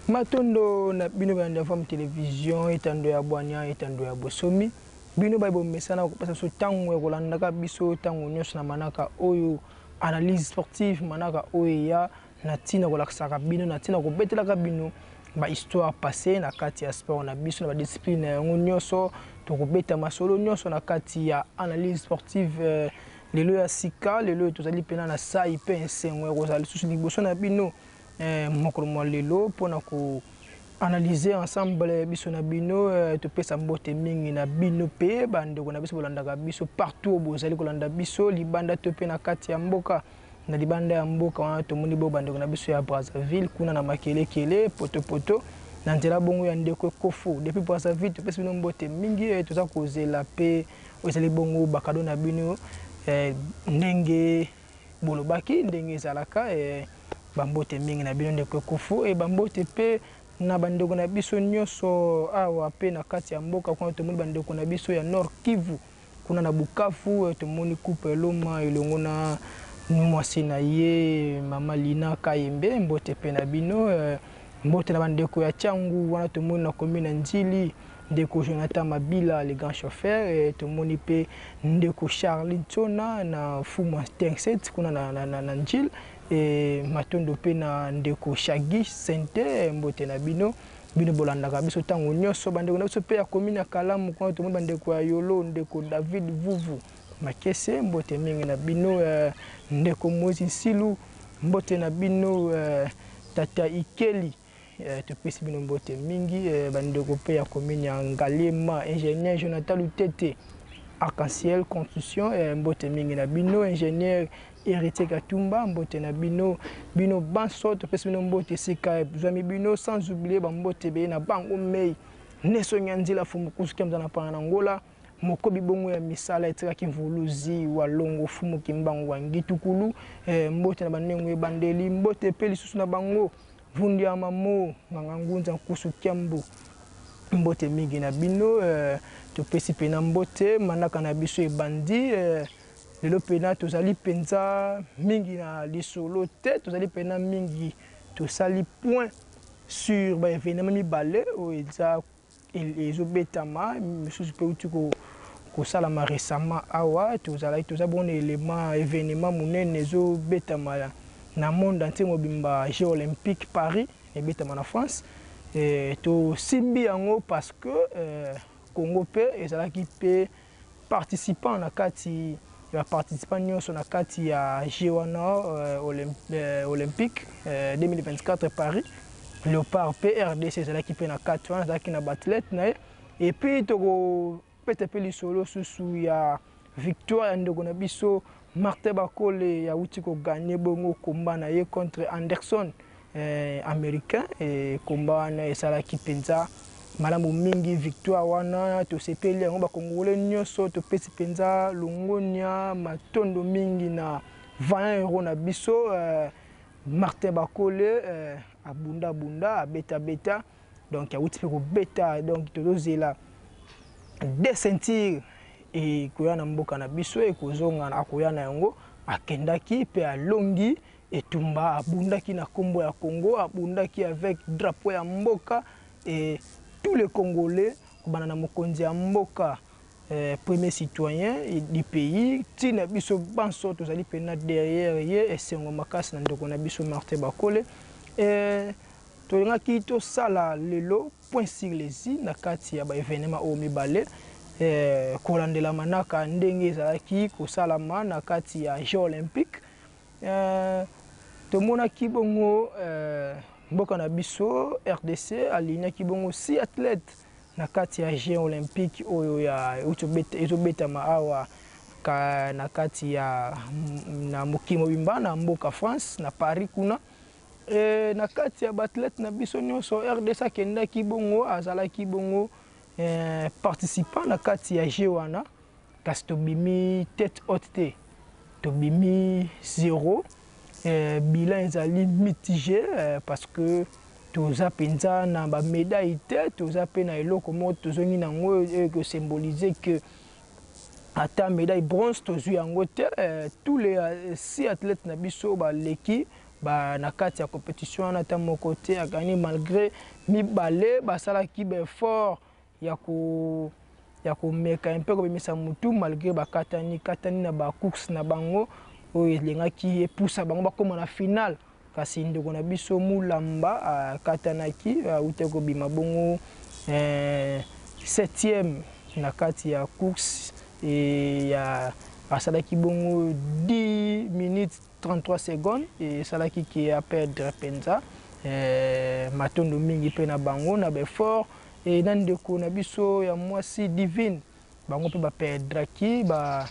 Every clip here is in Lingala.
Matondo na bino banda fam télévision etando ya bwanya etando ya bosomi bino ba bomesana ko pasa so tango ya kolanda ka biso tango nyonso na manaka oyo analyse sportive manaka oyo ya na tina kolakisaka bino na tina ko betelaka bino ba histoire passée na kati ya sport na biso na ba discipline yango nyonso to ko beta masolo nyonso na kati ya analyse sportive lelo ya sika lelo tozali pena na sai pe ensengo ko zali susu liboso na bino mokolo mwa lelo pona ko analyser ensemble biso na bino to pesa mbote mingi na bino pe bande ko na biso bolandaka biso partout bozali kolanda biso libanda to pe na kati ya mboka na libanda ya mboka wana to moni bo bande ko na biso ya Brazzaville kuna na makelekele poto na nzela bongo ya ndeko Kofu depuis Brazzaville to pesa bino mbote mingi to za kozela pe ozali bongo bakado na bino ndenge bolobaki ndenge zalaka bambote mingi na bino ndeko Kofu e bambote pe na bandeko na biso nyonso awa pe na kati ya mboka kuna tomoni bandeko na biso ya Nord Kivu kuna na Bukavu tomoni coupe Loma elongo na mwasi na ye mama Lina Kayembe mbote pe na bino mbote na bandeko ya Changu wana tomoni na commune Njili ndeko Jonathan Mabila le grand chauffeur tomoni pe ndeko Charlie Tona na Fuma Tenset kuna na Njili matondo pe na ndeko Shagi Sente mbote na bino bolandaka biso tango nyonso bandeko na biso pe ya commune ya Kalamu kuna tomoni bandeko ya Yolo ndeko David Vuvu Makese mbote mingi na bino ndeko Mozi Silu mbote na bino tata Ikeli topesi bino mbote mingi bandeko pe ya commune ya Ngalema ingénieur Jonathan Lutete Arc-en-Ciel construction mbote mingi na bino ingénieur Héritier Katumba mbote na bino banso topesi bino mbote sika zami bino sans oublier bambote be na bango mei neso nyanzila fumu kusukia na pana Angola mokobi bongo ya misala etika kimvuluzi walongo fumu kimbango wangitukulu mbote na banengo ebandeli mbote pe lisusu na bango vundi ya mamo ngangunza kusu kiambu mbote mingi na bino topesi pe na mbote manaka na biso ebandi lelo pena tozali penza mingi na lisolo te tozali pena mingi tosali point sur ba événement mibale o eza ezobetama misusu pe uti ko salama récemment awa toza bon élément événement munene ezobetama na monde entier mobimba Jeux olympiques Paris ebetama na France to simbi yango parce que Congo pe ezalaki pe participant na kati ya participant nyonso na kati ya Jeux olympique 2024 Paris Léopard PRDC ezalaki pe na kati wana ezalaki na bathlète na et puis toko pete pe lisolo susu ya victoire ya ndeko na biso Martin Bakole ya uti ko gagner bongo combat na ye contre Anderson américain et combat wana ezalaki penza malamu mingi victoire wana to sepeli yango ba congolais nyonso to pesi penza longonia matondo mingi na 20 € na biso Martin Bakole abunda beta donc ya uti ko beta donc to zela desentir et koyana mboka na biso e kozonga akoyana yango akendaki pe alongi etumba abundaki na kombo ya Congo abundaki avec drapeau ya mboka et tous les Congolais banana mokonzi ya mboka premier citoyen du pays tina biso banso tozali pena derrière ye esengo makasi na ndeko na biso Martin Bakole tolingaki to sala lelo point sur les i na kati ya ba événement o mibale kolandela manaka ndenge ezalaki kosalama na kati ya Jeux olympiques tomonaki bongo mboka na biso RDC alignaki bongo 6 athlètes na kati ya Jeux olympiques oyo ya ezobetama awa na kati ya na mokimo bimba na mboka France na Paris kuna na kati ya athlètes na biso nyonso RDC akendaki bongo azalaki bongo participant na kati ya Jeux wana kasi tobimi tête haute te tobimi 0 bilan ezali mitigé parce que toza penza na ba médaille te toza pe na eloko mo tozongi nango que symboliser que ata médaille bronze tozui yango te tous les 6 athlètes na biso ba leki na kati ya compétition wana ta moko te agagné malgré mibale basalaki effort ya komeka un peu kobimisa mutu malgré katani na course na bango oyo elengaki epusa bango bakoma na finale kasi ndeko na biso Mulamba katanaki ute kobima bongo 7e na kati ya course et ya asalaki bongo 10 minutes 33 secondes et salaki qui a perdre penza matondo mingi pe na bango na effort et na ndeko na biso ya mwasi Divine bango pe ba perdraki ba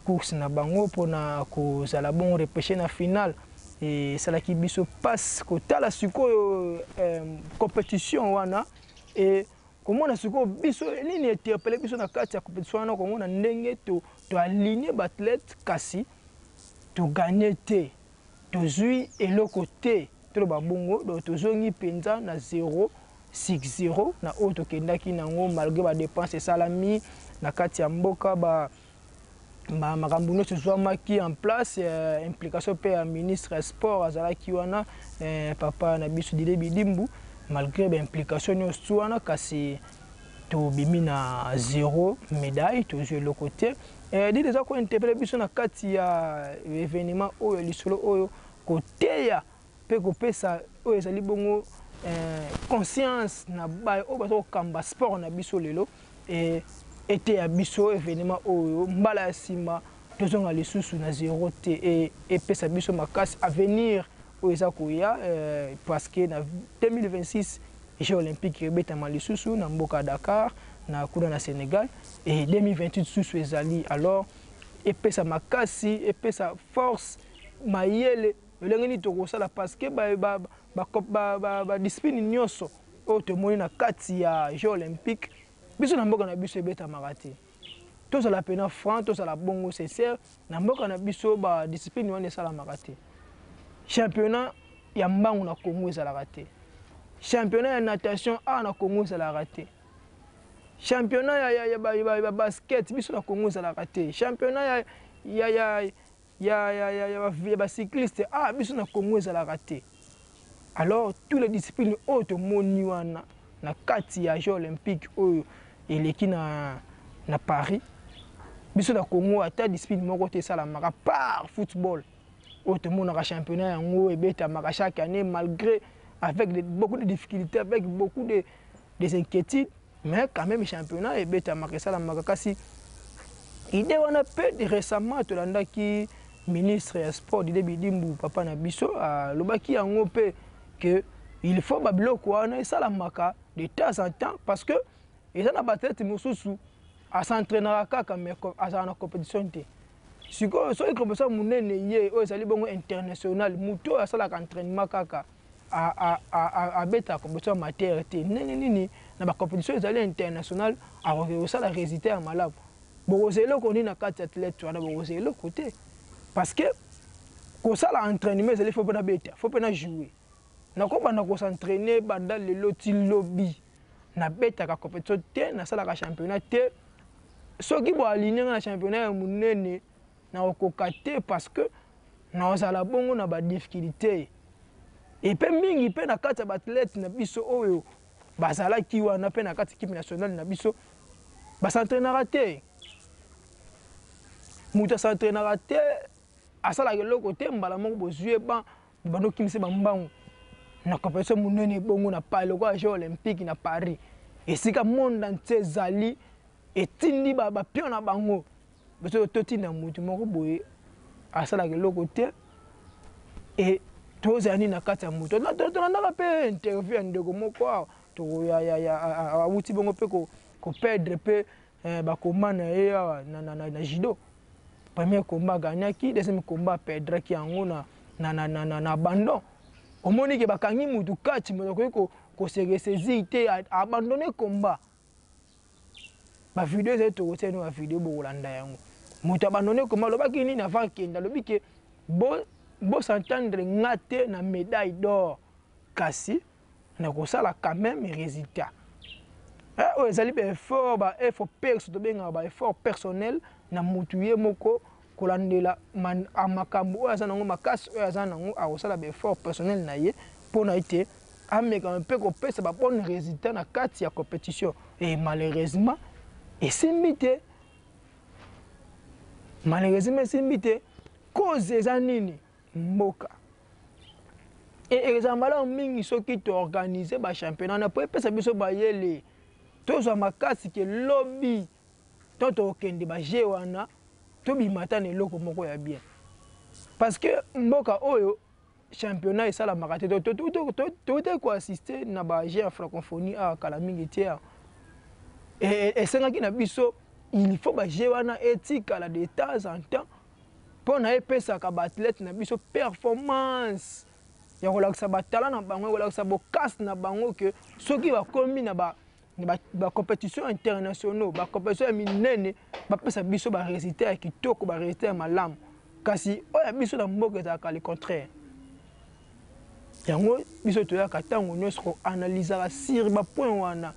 course na bango pona kozala bongo repêcher na finale et salaki biso passe kotala sikoyo compétition wana et komona sikoyo biso nini interpellé biso na kati ya compétition wana komona ndenge to aligner bathlète kasi to gagner te to zui eloko te to ba bongo do to zongi penza na 0-6-0 na auto kendaki nango malgré ba dépenses salami na kati ya mboka makambo nyonso ezwamaki en place implication pe ya ministre ya sport azalaki wana papa na biso Dide Bidimbu malgré implication nyonso wana kasi tobimi na 0 médaille tozwi eloko te Dide eza kointerpele biso na kati ya événement oyo lisolo oyo koteya mpe kopesa oyo ezali bongo conscience na baye oyo baza kokamba sport na biso lelo ete ya biso événement oyo mbala ya nsima tozonga lisusu na 0 te epesa biso makasi avenir oyo eza koya parce que na 2026 Jeux olympiques ebetama lisusu na mboka Dakar na kuna na Sénégal et 2028 susu ezali alors epesa makasi epesa force mayele elenge nini tokosala parce que ba discipline nyonso oyo tomoni na kati ya Jeux olympiques biso na mboka na biso ebetamaka te tozala pena franc tozala bongo sincère na mboka na biso ba discipline wana esalamaka te championnat ya mbangu na Congo ezalaka te championnat ya natation na Congo ezalaka te championnat ya basket biso na Congo ezalaka te championnat ya bacycliste biso na Congo ezalaka te alors toutes les disciplines oyo tomoni wana na kati ya Jeux olympiques oyo eleki na Paris biso na Congo ata discipline moko te esalamaka par football oyo tomonaka championnat yango ebetamaka chaque année malgré avec beaucoup de difficultés avec beaucoup des inquiétudes mais quand même championnat ebetamaka esalamaka kasi idée wana pe récemment tolandaki ministre ya sport Dide Bidimbu papa na biso alobaki yango pe que il faut babiloko wana esalamaka de temps en temps parce que eza na bathlète mosusu asentraînera kaka mais azala na compétition te sikoyo soki compétition monene ye oyo ezali bongo international moto oyo asalaka entraînement kaka abeta compétition amateur te ndenge nini na bacompétition ezali international akoki kosala résultat ya malamu bokozala eloko nini na kati ya athlète wana bokozala eloko te parce que kosala entraînement ezali fo mpena beta fo mpena jouer nakobanda kosentraîner banda lelo ti lobi na betaka compétition te nasalaka championnat te soki boaligné na championnat ya monene nakokoka te parce que naozala bongo na badifficulté et mpe mingi mpe na kati ya baathlète na biso oyo bazalaki wana mpe na kati équipe nationale na biso basentraînaka te moto asentraînaka te asalaka eloko te mbala moko bozwi bandokimisa bambangu na compétition monene bongo na eloko ya Jeux olympiques na Paris esika monde entier ezali etindi bapion na bango biso totinda motu moko boye asalaka eloko te et tozala nini na kati ya moto tolandaka mpe interview ya ndeko moko awuti bongo mpe koperdre mpe bakoma na ye awa na judo premier combat aganyaki deuxième combat aperdraki yango na abandon omoni ke bakangi mutu kati moto akoki koseresezi te abandonne combat bavideo ezali tokotia no bavideo bokolanda yango moto abandonne combat alobaki nini avant kende alobi ke bosentendre nga te na médaille d'or kasi nakosala quand même résultat oyo ezali baeffort baeffort perso tobengaka baeffort personnel na mutu ye moko kolandela makambo oyo aza nango makasi oyo aza nango akosala baeffort personnel na ye mpona ete ameka mpe kopesa babone résultat na kati ya compétition. Et malheureusement esimbi te, malheureusement esimbi te, cause eza nini? Mboka. Et eza malamu mingi soki toorganize bachampionnat na po epesa biso bayele tozwa makasi ke lobi to tokende baje wana tobimata na eloko moko ya bien. Parce que mboka oyo championnat esalamaka te tote koassiste na baje ya francophonie awa kala mingi te awa. Esengaki na biso il faut baje wana etikala de temps en temps mpona epesaka baathlète na biso performance ya kolakisa batala na bango, kolakisa bokasi na bango ke soki bakomi na bacompétition internationaux, bacompétition ya minene bapesa biso barésultat ya kitoko, barésultat ya malamu. Kasi oyo ya biso na mboka ezalaka le contraire. Yango biso toyaka ntango nyonso koanalizaka sur bapoint wana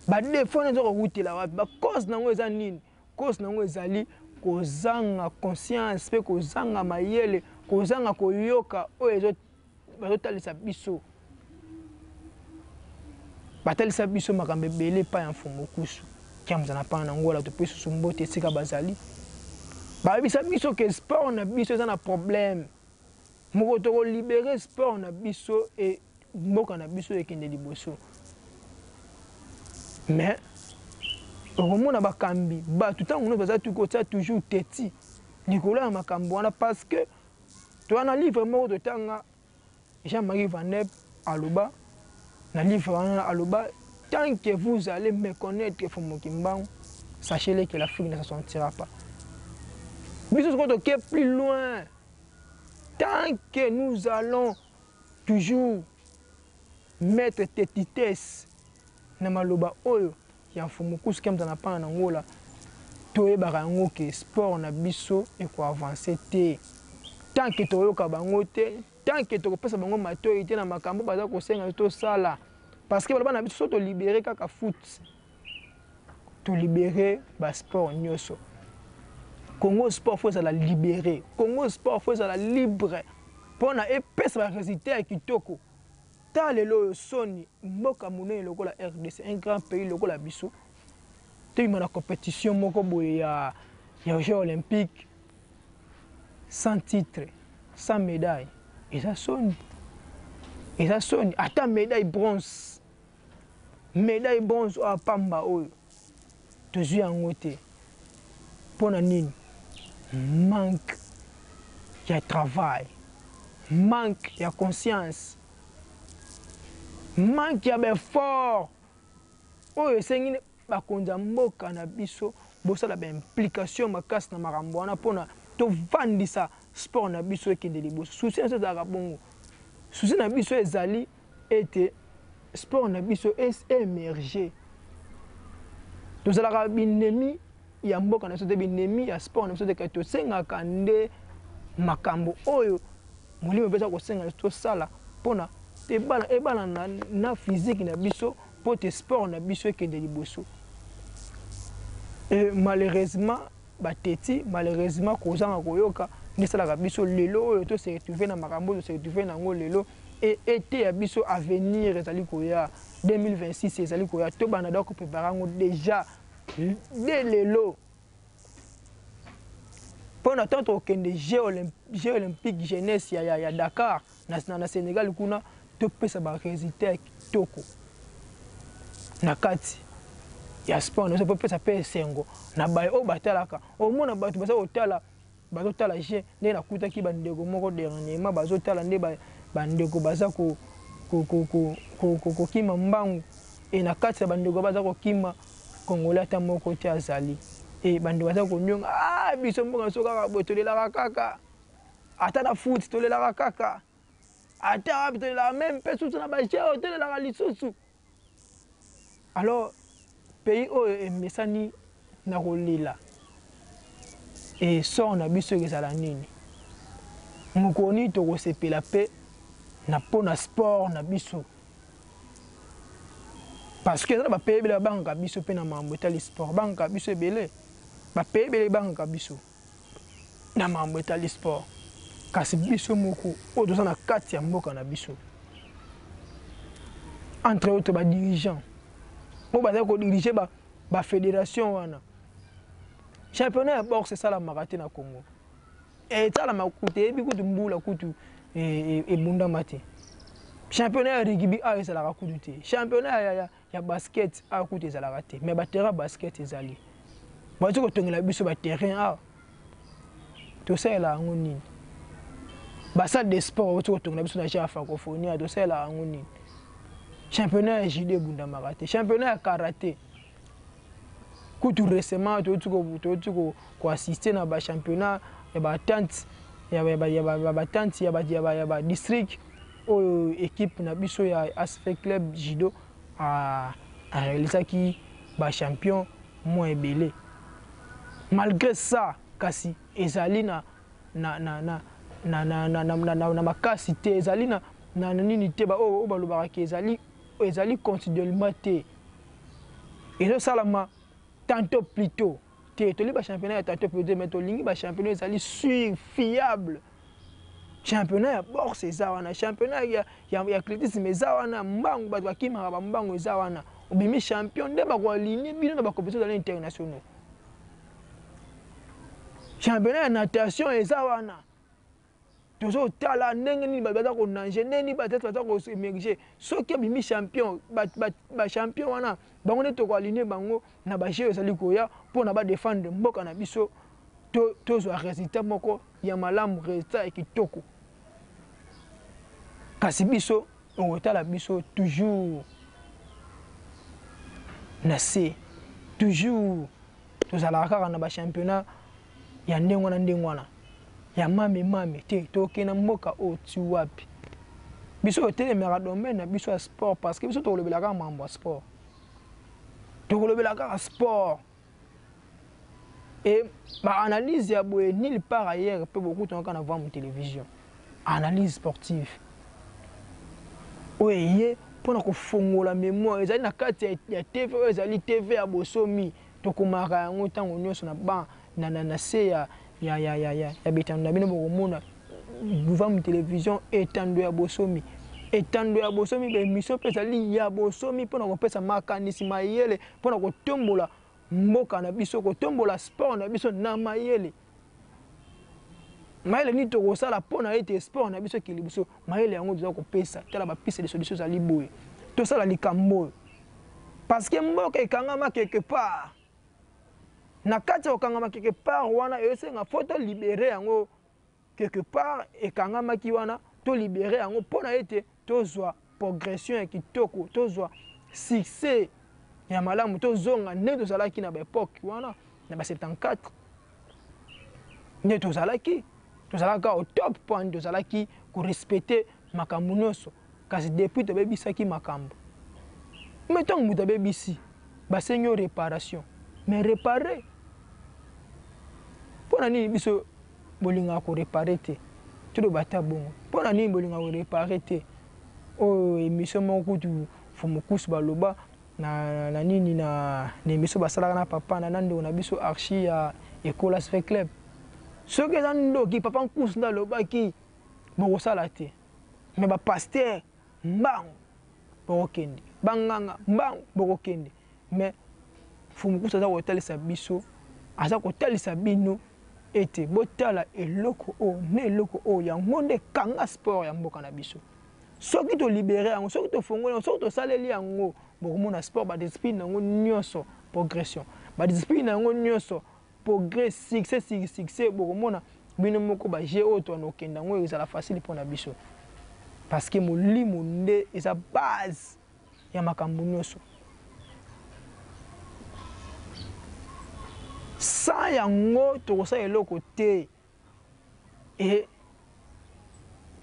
badefo eza kokutela wapi, bacause nango eza nini? Cause nango ezali kozanga conscience mpe kozanga mayele, kozanga koyoka oyo bazotalisa biso. Batalisa biso makambo ebele epai ya mfumu kusu kiamza na pana ngola tope susu mbote esika bazali. Bayebisa biso ke sport na biso eza na problème. Moko tokolibere sport na biso e mboka na biso ekende liboso. Mais okomona bakambi bato ntango no baza tukotia toujours teti likolo ya makambo wana parce que toana livre moko totanga Jean-Marie Vanep aloba na livre wana aloba tant que vous allez me connaître Fumu Kimbangu, sachez-le que l'Afrique ne se sentira pas. Biso soko toke plus loin. Tant que nous allons toujours mettre tétitesse na maloba oyo ya Fumu kusu kemza na pana ngola toyebaka yango ke sport na biso eko avancer te. Tant que toyoka bango te, tant que tokopesa bango maturité na makambo baza kosenga tosala. Parce que baloba na biso to libérer kaka foot, to libérer ba sport nyonso. Congo sport faut la libérer, Congo sport faut la libre pona epesa ba résultat ya kitoko. Ta lelo soni mboka munene lokola RDC, un grand pays lokola biso. Te na compétition moko boye ya Jeux olympiques sans titre, sans médaille. Et ça sonne. Et ça sonne. Attends, médaille bronze. Médaille bronze à Pamba. Tu es en côté. Pour nini. Manque. Il y a travail. Manque. Il y a conscience. Manque. Il y a effort. Oh, c'est une bakonza mboka na biso. Bosa la implication makasi na makambo wana pona to vandisa sport na biso ekende liboso. Souci na ça bongo. Souci na biso ezali ete sport na biso émerger. Tozalaka binemi ya mboka na biso te binemi ya sport na biso te to sengaka nde makambo oyo molimo pesa ko senga to sala pona ebala na physique na biso po te sport na biso ekende liboso. Et malheureusement bateti malheureusement kozanga koyoka nesalaka biso lelo oyo to se retrouver na makambo to se retrouver na ngo lelo et été ya biso avenir ezali koya 2026 ezali koya to bana donc préparer ngo déjà dès lelo pona tant okende Jeux olympiques jeunesse ya Dakar na Sénégal kuna to pesa ba résultat kitoko na kati ya sport no peut pesa pe sengo na baye o batalaka o mona bato basa otala bazotala je nde nakutaki bandeko moko dernièrement bazotala nde bandeko baza kokima mbangu e na kati ya bandeko baza kokima congolais ata moko te azali e bandeko baza konyonga biso mboka so kaka boye tolelaka kaka ata na foot tolelaka kaka ata wapi tolelaka même mpe susu na bajeo tolelaka lisusu. Alors pays oyo emesani na kolela et sort na biso ezala nini mokoni tokosepela mpe na pona sport na biso parce que ezala bapays ebele babangaka biso mpe na makambo etali sport bangaka biso ebele bapays ebele bangaka biso na mambo etali sport kasi biso moko oyo toza na kati ya mboka na biso entre autres badirigeant oyo bazali kodirige bafédération wana championnat ya boxe esalamaka te na Congo esalamaka kutu eyebi kutu mbula kutu ebundama te championnat ya rugby ayo ezalaka kutu te championnat ya basket ayo kutu ezalaka te mais baterrain basket ezali bazi kotongela biso baterrain awa tosalela yango nini basale de sport bazi kotongela biso na ja ya francophonie tosalela yango nini championnat ya judo ebundamaka te championnat ya karaté kutu récemment tozi koassiste na bachampionnat ya batante ya badistrict oyo équipe na biso ya ASFE club judo arealisaki bachampion mwa ebele malgré ça kasi ezali na makasi te ezali na nini te oyo balobaka ezali considérablement te ezosalama tantôt plutôt te toli bachampionnat ya tantôt plutôt mais tolingi bachampionnat ezali sûr fiable championnat ya boxe eza wana championnat ya athlétisme eza wana mbangu bato bakimaka bambangu eza wana obimi champion nde bakoaligné bino na bacompétition ezali internationaux championnat ya natation eza wana tozotala ndenge nini baza konange ndenge nini baza koemerge soki abimi champion bachampion wana bango nde tokoaligné bango na bajeu ezali koya mpona badefendre mboka na biso tozwa résultat moko ya malamu résultat ya kitoko kasi biso okotala biso toujours na se toujours tozalaka kaka na bachampionnat ya ndenge wana ya mame te tokena mboka oyo ti wapi biso otelemaka domaine na biso ya sport parce que biso tokolobelaka mambo ya sport et baanalyse ya boye nulle part ailleurs mpe bokutanaka na voir mu télévision analyse sportive oyo eye mpona kofongola mémoire ezali na kati ya tv oyo ezali tv ya bosomi tokomaka yango ntango nyonso na se ya bitando na bino bokomona voir mu télévision etando ya bosomi baémission mpe ezali ya bosomi mpona kopesa makanisi mayele mpona kotombola mboka na biso kotombola sport na biso na mayele nini tokosala mpona ete sport na biso ekili biso mayele yango toza kopesa tala bapiste de solution ezali boye tosala likambo oyo parce que mboka ekangama quelque part na kati ya kokangama quelque part wana esenga fo tolibere yango quelque part ekangamaki wana tolibere yango mpona ete tozwa progression ya kitoko tozwa succès ya malamu tozonga nde tozalaki na baepoke wana na ba 74 nde tozalaka au top point tozalaki korespecte makambo nyonso kasi depuis tobebisaki makambo mais ntango moto abebisi basengi yo réparation mais réparer mpona nini biso bolingaka korepare te toloba ta bongo mpona nini bolingaka korepare te oyo émission moko kutu fomokusu baloba na nini na émission basalaka na papa na ndeko na biso archi ya école ASFE club soki eza ndoki papa nkusu nde alobaki bokosala te mais bapaster mbangu bokokende banganga mbangu bokokende mais fomokusu aza kotalisa biso aza kotalisa bino ete botala eloko oyo na eloko oyo yango nde kanga sport ya mboka na biso soki tolibere yango soki tofongoli yango soki tosaleli yango bokomona sport badiscipline yango nyonso progression badiscipline yango nyonso progrès succès bokomona bino moko baje oyo toana okenda yango ezala facile mpona biso parce que molimo nde eza base ya makambo nyonso sans yango tokosala eloko te e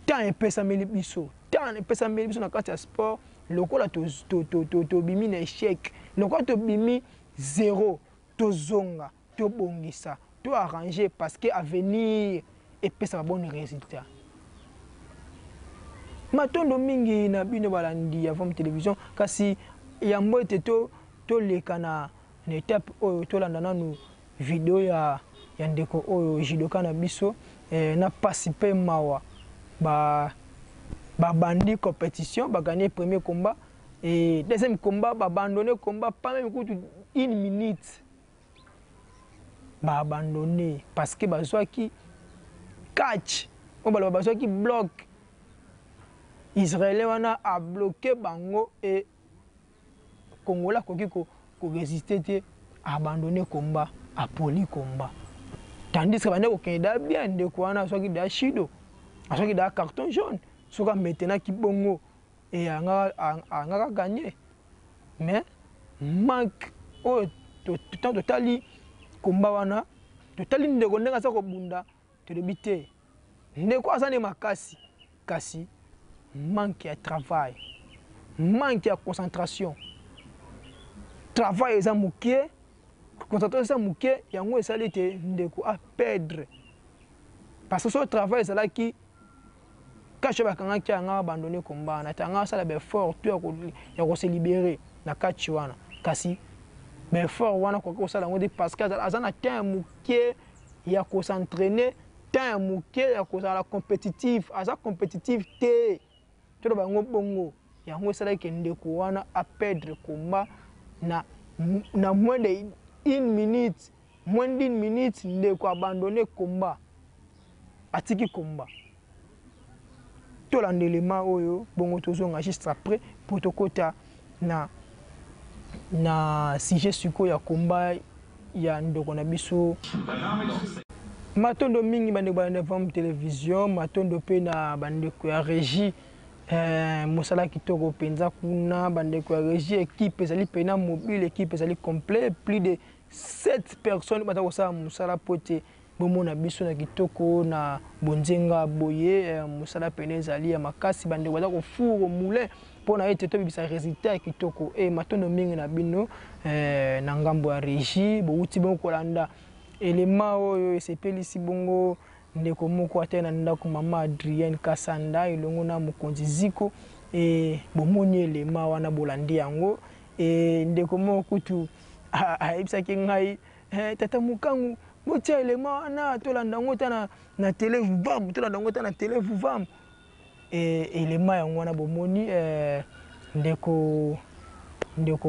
temps epesameli biso na kati ya sport lokola tobimi na échec lokola tobimi zéro tozonga tobongisa toarranger parce que avenir epesaka bon résultat matondo mingi na bino balandi ya Vom télévision kasi yambo ete toleka na étape oyo tolanda nanu video ya ya ndeko oyo judoka na biso na pasi pe mawa bandi compétition gagné premier combat et deuxième combat abandonné combat pas même une minute abandonné parce que bazwaki catch on bazwaki bloc israélien wana a bloqué bango et congolais koki ko résister te abandonné combat a poli combat tandis que bande ko kenda bien ndeko wana soki da shido soki da carton jaune soka maintenant ki bongo et anga gagné mais manque oh tout totali combat wana totali ndeko ndenga sa ko bunda te debité ndeko azane makasi kasi manque de travail manque de concentration travail eza mukie concentration eza mukie yango esali te ndeko a perdre parce que ce travail c'est là qui kache bakangaki anga abandonné combat na tanga sala be fort tu ya ko se libérer na kachi wana kasi be fort wana ko sala ngodi parce que azana temps mukie ya ko s'entraîner temps mukie ya ko sala compétitif aza compétitif te to bango bongo yango sala ke ndeko wana a perdre combat na moins de une minute moins d'une minute ndeko abandonné combat atiki combat to landelema oyo bongo tozonga juste après pour tokota na sujet suko ya combat ya ndoko na biso matondo mingi bande bande vom télévision matondo pe na bande ko ya régie mosala kitoko penza kuna bande ko ya régie équipe ezali pena mobile équipe ezali complet plus de 7 personnes bata ko sa mosala pote bomona biso na kitoko na bonzenga boye mosala pene ezali ya makasi bande bata ko furo moulin pona ete to bibisa résultat ya kitoko e matondo mingi na bino na ngambo ya régie bo uti bon kolanda elema oyo esepelisi bongo ndeko moko atena ndako mama Adrienne Kasanda elongo na mokonzi Ziko e bomoni elema wana bolandi yango e ndeko moko kutu aibisaki ngai tata mukangu motia elema wana tolanda ngo ta na télé vuvam tolanda ngo ta na télé vuvam e elema yango wana bomoni ndeko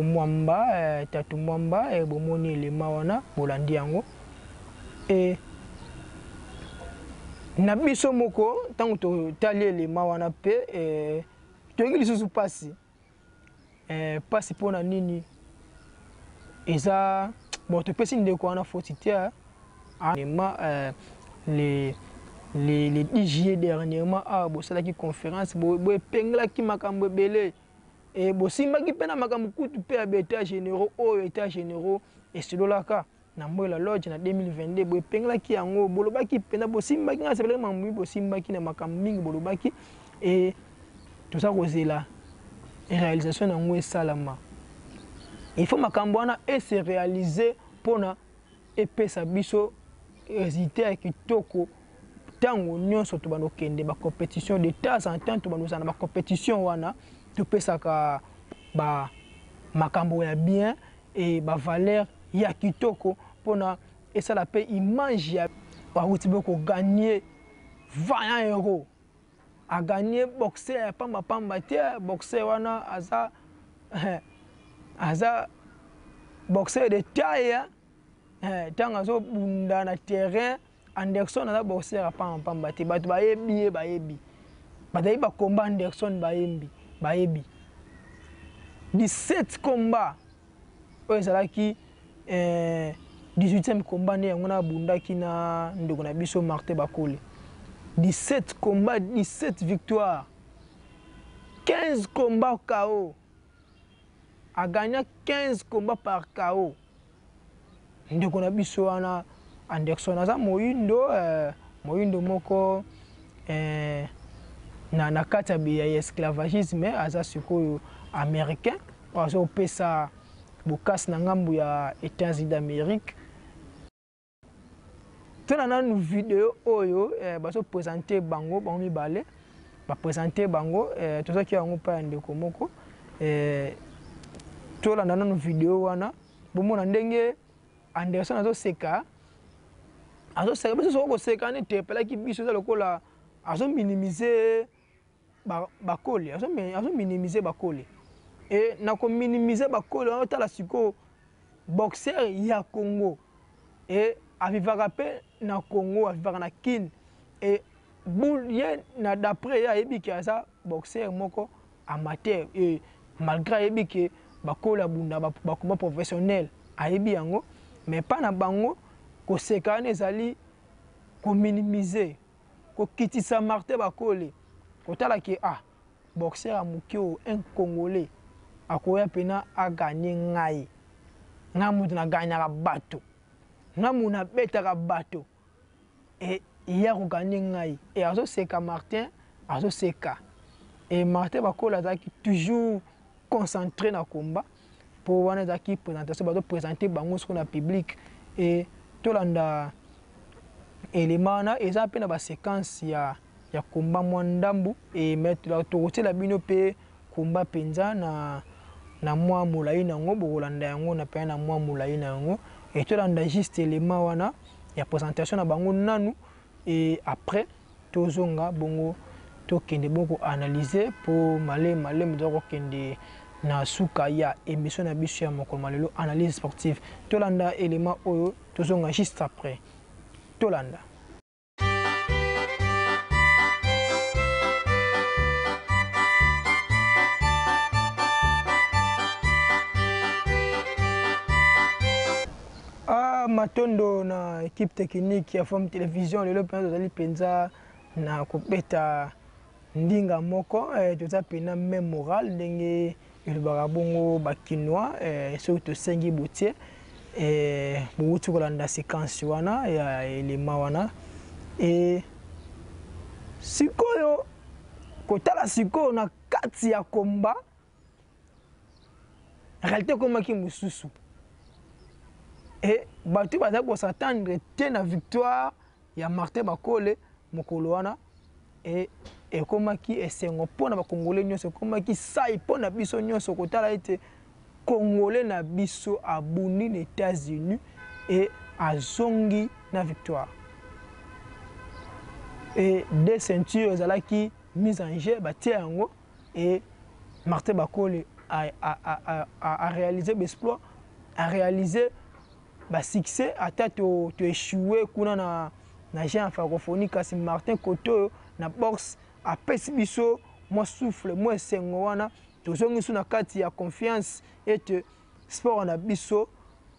mwamba tatu mwamba bomoni elema wana bolandi yango e na biso moko tango totali elema wana pe toyingi lisusu pasi pasi mpona nini eza bon topesi ndeko wana foti te les 10 juillet dernièrement bosalaki conférence boepengelaki makambo ebele e bosimbaki mpe na makambo kutu mpe ya baétat généraux oyo état généraux esilolaka na Mbola Lodge na 2022 boepengelaki yango bolobaki mpenza bosimbaki nga sepelaki makambo bosimbaki na makambo mingi bolobaki e toza kozela réalisation nango esalama il faut makambo wana ese réaliser mpona epesa biso résultat ya kitoko ntango nyonso tobanda okende bacompétition de temps en temps tobanda kozala na bacompétition wana topesaka makambo ya bien e bavaleur ya kitoko mpona esala mpe image ya bakuti be koganye 20 euro aganye boxer ya pamba te boxer wana aza boxer de taille ntango azobunda na terrain Anderson aza boxer ya pamba te bato bayebi bato bayebi bakomba Anderson bayebi 17 combat oyo ezalaki 18e combat nde yango nabundaki na ndeko na biso Martin Bakole 17 combats 17 victoires 15 combats KO a gagné 15 combats par KO ndeko na biso wana Anderson aza moyindo moko na kati ya esclavagisme aza sikoyo américain azo pesa bokasi na ngambu ya États-Unis d'Amérique tona nanu video oyo baso présenter bango mibale ba présenter bango tozaki yango pa ya ndeko moko tolanda nanu video wana bomona ndenge Anderson azo seka azo seka biso soko seka ne te pela ki biso za lokola azo minimiser bakoli azo minimiser bakoli et na ko minimiser bakoli on tala siko boxeur ya Congo et avivaka pe na Congo avivaka na Kin et boule ye na d'après ya yebi ki asa boxeur moko amateur et malgré yebi ki bakola bunda bakoma professionnel ayebi yango mais pas na bango ko seka ne zali ko minimiser ko kitisa Martin bakoli ko tala ki boxeur amukio un Congolais akoya pena a gagner ngai ngamu na gagner bato ngamu na betaka bato et hier ko gagner ngai et azo seka Martin azo seka et Martin bakola zaki toujours concentré na combat pour wana zaki présentation bato présenter bango ce qu'on a public et tolanda élément na eza pe na ba séquence ya combat mwandambu et mettre to la bino pe combat penza na mwa mulai nango bokolanda yango na pe na mwa mulai nango et tolanda juste élément wana ya présentation na bango nanu et après tozonga bongo tokende boko analyser pour malé mdoko kende na suka ya émission na biso ya mokolo malelo analyse sportive tolanda élément oyo tozonga juste après tolanda matondo na équipe technique ya Forme Télévision lelo penza tozali penza na kopeta ndinga moko toza pena même moral ndenge elobaka bongo bakinois soki tosengi botie bouti kolanda séquence wana ya elema wana et sikoyo kotala sikoyo na kati ya komba réalité komaki mosusu et bato baza ko s'attendre te na victoire ya Martin Bakole mokolo wana et komaki esengo pona ba congolais nyonso komaki sai pona biso nyonso kotala ete congolais na biso abundi na États-Unis et azongi na victoire et des ceintures ezalaki mise en jeu batie yango et Martin Bakole a réalisé l'exploit a réalisé succès ata to échoué kuna na gens francophonie kasi Martin Koto na boxe a pesi biso moi souffle moi sengo wana tozongi suna kati ya confiance et sport na biso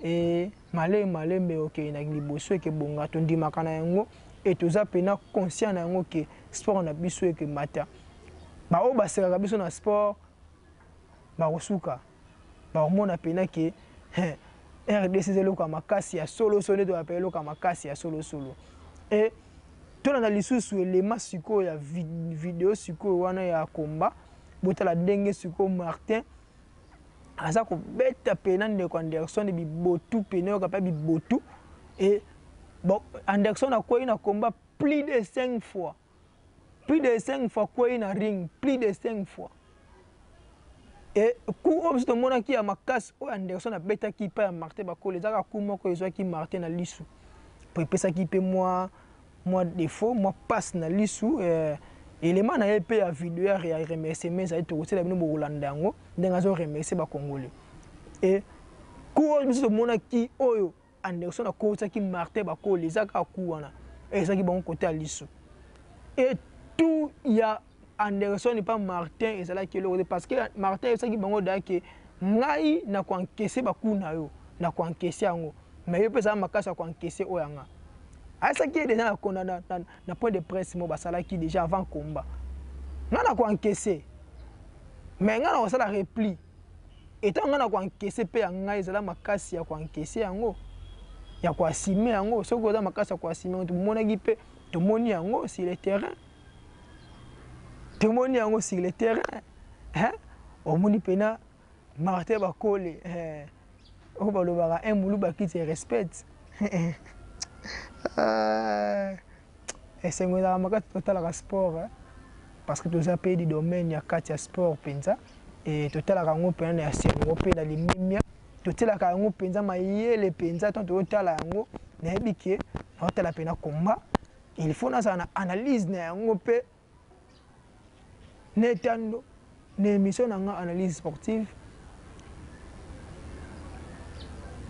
et malembe okay na liboso ke bonga to ndimaka na yango et toza pena conscient na yango ke sport na biso ke mata ba o ba seka biso na sport ba kosuka ba mona pena ke RDC zeloka makasi ya solo to appelle loka makasi ya solo et tout dans lisusu élément siko ya vidéo siko wana ya combat botala ndenge siko Martin aza ko beta pena ndeko Anderson bibotu pena ka pa bibotu et bon Anderson a quoi na combat plus de 5 fois quoi na ring plus de 5 fois et coup obsto mona ki ya makasi o Anderson a beta ki pa ya Martin Bakole zaka ku moko ezwa ki Martin na lisu pour pesa ki pe moi défaut moi passe na lisu élément na EP ya vidéo ya remerciement ça été aussi la bino bolanda yango ndenga zo remercier ba congolais et ku obsto mona ki oyo Anderson a ko ki Martin Bakole zaka ku wana et ça ki bon côté à lisu et tout ya Anderson n'est pas Martin et c'est là qui est parce que Martin c'est qui bango da que ngai na ko encaisser ba kuna yo na ko encaisser yango mais yo pesa makasa ko encaisser oyanga a ça qui est déjà na point de presse mo basala qui déjà avant combat na ko encaisser mais nga na sala repli et tant nga na ko encaisser pe ngai zala makasi ya ko encaisser yango ya ko assumer yango so ko da makasa ko assumer to mona gi pe to moni yango sur le terrain témoigner yango sur le terrain au moni pena Martin Bakole o balobaka un moulu baki te respect et c'est moi maka total la sport parce que tous a pays du domaine ya kati ya sport penza et total la ngo pena ya sengo pe na limimia total la ngo penza mayele penza tant total yango na ebike naotala mpe na combat il faut nazala na analyse na yango mpe na etando na émission na nga analyse sportive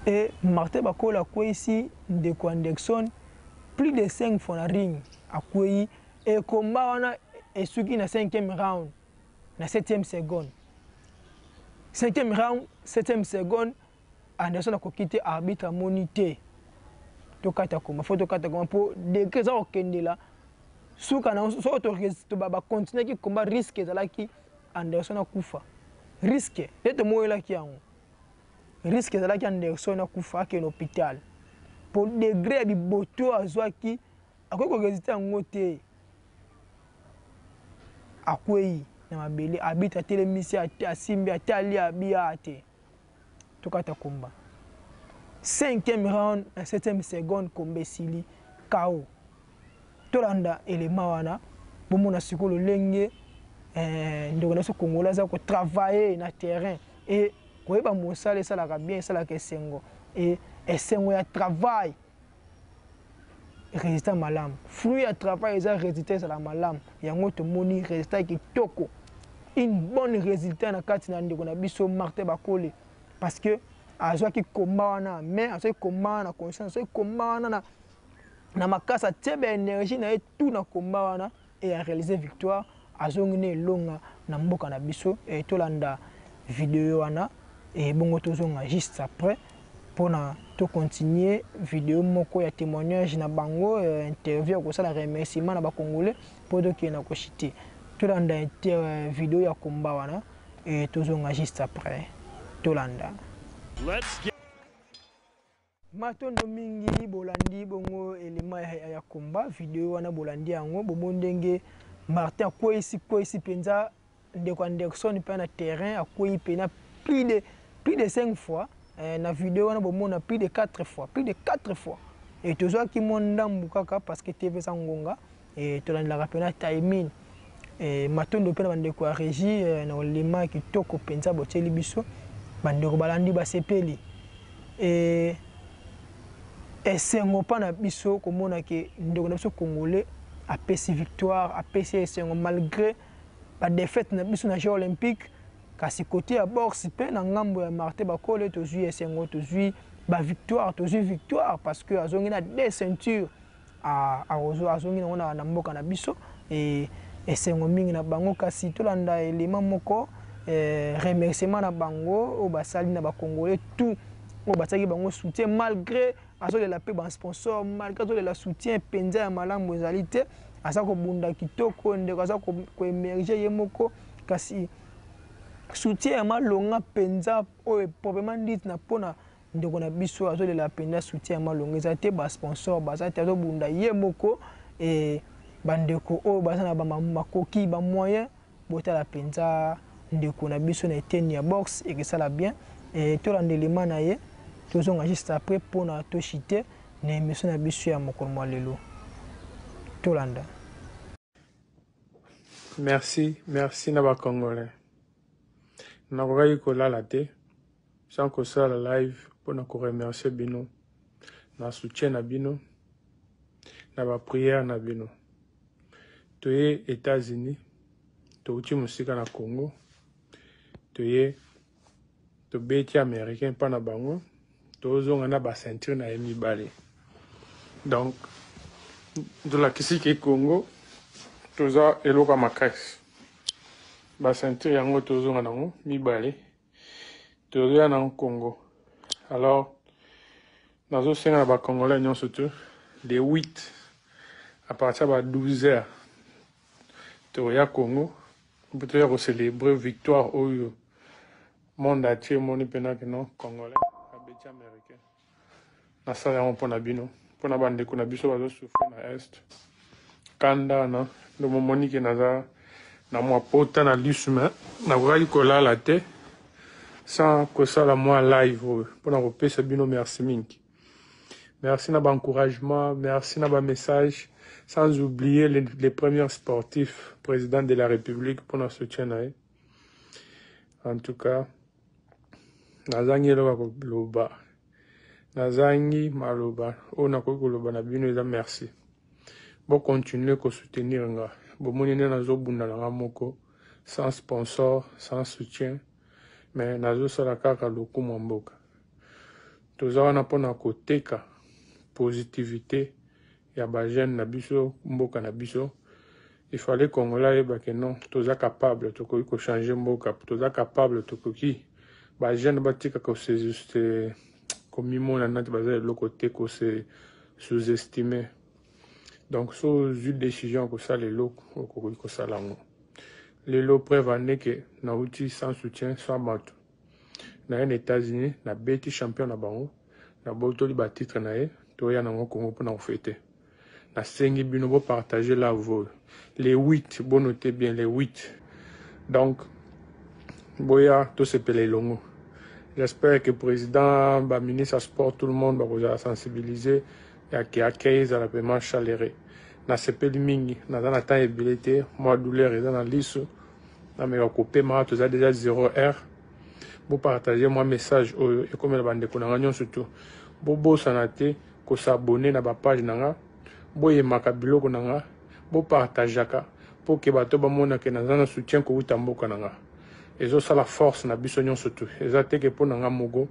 et Martin Bakol akwei ndeko Anderson plus de 5 fois na ring akwei et combat wana esuki na 5e round na 7e seconde 5e round 7e seconde Anderson akoki te arbitre amoni te tokata combat faut tokata combat po degré za okendela suka na so to ba continuer ki combat risque ezalaki Anderson akufa risque ete moyelaki yango risque ezalaki Anderson akufa akende hôpital pour degré ya biboto azwaki akoki koresiste yango te akwei na mabele arbitre atelemisi asimbi atali abia te tokata combat 5e round na 7e seconde combat esili KO tolanda élément wana bomona sikolo lenge ndeko na so congolais aza ko travailler na terrain et koyeba mosala esalaka bien esalaka esengo et esengo ya travail résultat malamu fruit ya travail eza résultat ezala malamu yango tomoni résultat kitoko une bonne résultat na kati na ndeko na biso Martin Bakole parce que azwaki combat wana mais azwaki combat na conscience azwaki combat wana na makasa tebe énergie na tout na combat wana et a réalisé victoire azongi ne longa na mboka na biso et tolanda vidéo wana et bongo tozonga juste après pour na to continuer vidéo moko ya témoignage na bango interview ko sala remerciement na ba congolais pour de na ko chité tolanda vidéo ya combat wana et tozonga juste après tolanda matondo mingi bolandi bongo elema ya combat vidéo wana bolandi yango bomondenge Martin akwei penza ndeko Anderson pe na terrain akwei pena plus de 5 fois na vidéo wana bomona plus de 4 fois et tozwa ki mondambu kaka parce que TV sangonga et tolandela pena timing et matondo pe na bandeko ya régie na olema kitoko penza boteli biso bandeko balandi basepeli et esengo pa na biso komona ke ndeko na biso congolais apesi victoire apesi esengo malgré ba défaite na biso na Jeux olympiques kasi côté ya boxe pe na ngambo ya Martin Bakole tozui esengo tozui ba victoire parce que azongi na 2 ceintures a azongi na mboka na biso et esengo mingi na bango kasi tolanda élément moko remerciement na bango o basali na ba congolais tout o basaki bango soutien malgré azo la paix ban sponsor malgré azo la soutien penza ya malamu ezali te asa ko bunda kitoko ndeko asa ko émerger yemoko kasi soutien ya malonga penza o probablement dit na pona ndeko na biso azo la penza soutien ya malonga ezate ba sponsor bazate azo bunda yemoko et bandeko o bazana ba makoki ba moyen bota la penza ndeko na biso na eteni ya boxe et que ça la bien et tout l'élément na ye tozonga juste après pour na to chité na émission na biso ya mokolo lelo tolanda. Merci na ba congolais na kokai kolala te sans que ça la live pour na ko remercier bino na soutien na bino na ba prière na bino toye États-Unis touti musika na Congo toye to beti américain pa na bango tozonga na ba ceinture na mibale donc de la kisiki Congo toza eloka makasi ba ceinture yango tozonga nango mibale toza na Congo alors nazo senga na ba congolais nyonso tout les 8 à partir de 12 heures toya Congo pour te célébrer victoire au monde entier moni pena que non congolais abeti américain na sala yango mpona bino mpona bandeko na biso bazo souffrir na est kanda na ndo momoni ke naza na mwa pota na lusme nakokaki kolala te sans kosala mwa live oyo mpona kopesa bino merci mingi merci na baencouragement merci na bamessage sans oublier les premiers sportifs président de la République mpona soutien na ye en tout cas nazangi eloka koloba nazangi maloba o nakoki koloba na bino eza merci. Bon continuer ko soutenir nga. Bon moni ne nazo bunda na moko sans sponsor, sans soutien, mais nazo sala kaka lokumu mboka. Toza wana pona koteka positivité ya ba jeune na biso mboka na biso. Il fallait Congolais que non, toza capable to ko changer mboka, toza capable to ko ki ba jeune batika ko c'est juste comme mona na baza le côté ko se sous-estimer. Donc so une décision ko ça les lots ko ça là. Les lots prévané que na outil sans soutien sans bateau. Na les États-Unis na beti champion na bango na boto li ba titre na e to ya na Congo pour na fêter. Na sengi bino bo partager la vol. Les 8, bon notez bien les 8. Donc boya tout se pele longo. J'espère que le président, le ministre du sport, tout le monde va vous sensibiliser et qui accueille la paiement chaleureux. Na sepeli mingi, na dans temps ébélité, moi douleur est dans la liste. Na me coupé ma tout ça déjà 0R. Vous partagez mon message et comme le bande konanganyo surtout. Bobo sanate ko s'abonner na ba page nanga. Boye makabilo konanga. Bo partageaka pour que bato ba mona ke na zana soutien ko utamboka nanga. Ezo ça la force na bisonyon surtout. Ezate ke pour nanga mogo.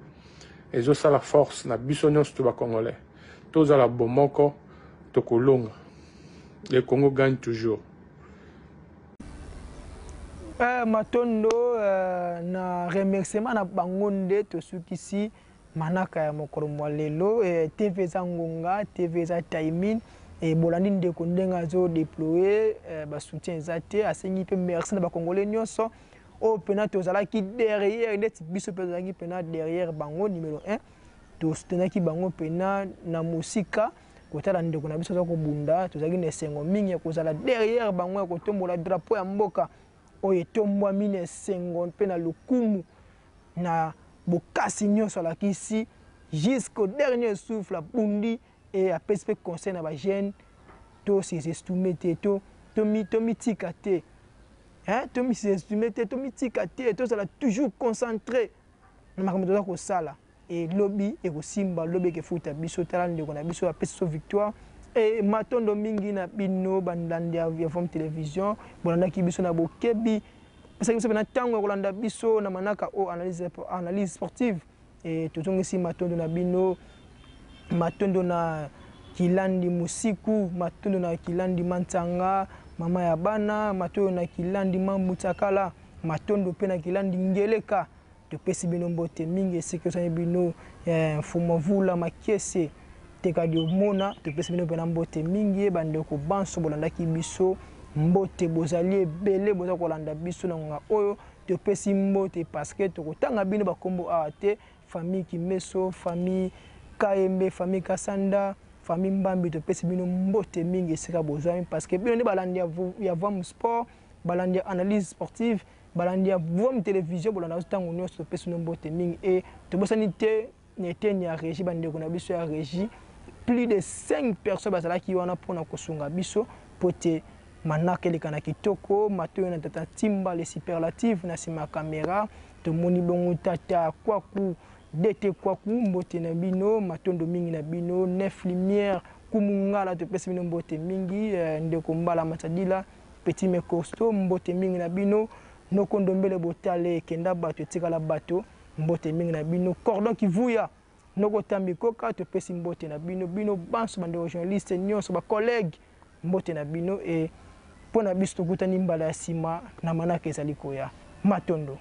Ezo ça la force na bisonyon surtout ba congolais. Toza la bomoko to kolonga. Le Congo gagne toujours. Matondo na remerciement na bangonde to sukisi manaka ya mokolo lelo TV za ngonga TV za timing et bolandi ndeko ndenga zo déployer ba soutien ezate asengi pe merci na ba congolais nyonso o pena to zala ki derrière net biso pe zala ki pena derrière bango numéro 1 to soutenaki bango pena na musika kotala ndeko na biso za ko bunda to zaki nesengo mingi ko zala derrière bango ko tombola drapeau ya mboka oyo tombwa mine sengo pe na lukumu na bokasi nyonso la kisi jusqu'au dernier souffle la bundi et à perspective conseil na ba jeune to ces estimés to mitika te hein to mi ces estimés to mitika te to ça toujours concentré na makambo to ko sala et lobby et ko simba lobby ke futa biso tala ndeko na biso a peso victoire. Et matondo mingi na bino bandandi ya forme télévision bolanda ki biso na bokebi parce que biso na tango kolanda biso na manaka o analyse sportive et tozongisi matondo na bino matondo na kilandi musiku matondo na kilandi mantanga mama ya bana matondo na kilandi mamutakala matondo pe na kilandi ngeleka topesi bino mbote mingi sekosani bino mfumo vula makese tekadio mona topesi bino pena mbote mingi bandeko banso bolandaki biso mbote bozali ebele boza kolanda biso na ngonga oyo topesi mbote parce que tokotanga bino bakombo awa te famille Kimeso famille Kaembe famille Kasanda famille Mbambi topesi bino mbote mingi esika bozami parce que bino nde balandi ya Vom Sport balandi ya analyse sportive balandi ya Vom télévision bolanda tango nyonso topesi bino mbote mingi et tobosani te neteni ya régie bandeko na biso ya régie plus de 5 personnes bazalaki wana pona kosunga biso pote manaka elekana kitoko matoyo na tata timba les superlatifs na sima caméra to moni bongo tata kwaku dete kwaku mbote na bino matondo mingi na bino 9 lumière kumungala to pesa bino mbote mingi ndeko mbala matadila petit me costaud mbote mingi na bino nokondo mbele botale kenda bato tikala bato mbote mingi na bino cordon kivuya noko tambi koka to pesi mbote na bino bino banso bande journaliste nyonso ba collègue mbote na bino et pona biso tokutani mbala ya sima na manaka ezali koya matondo.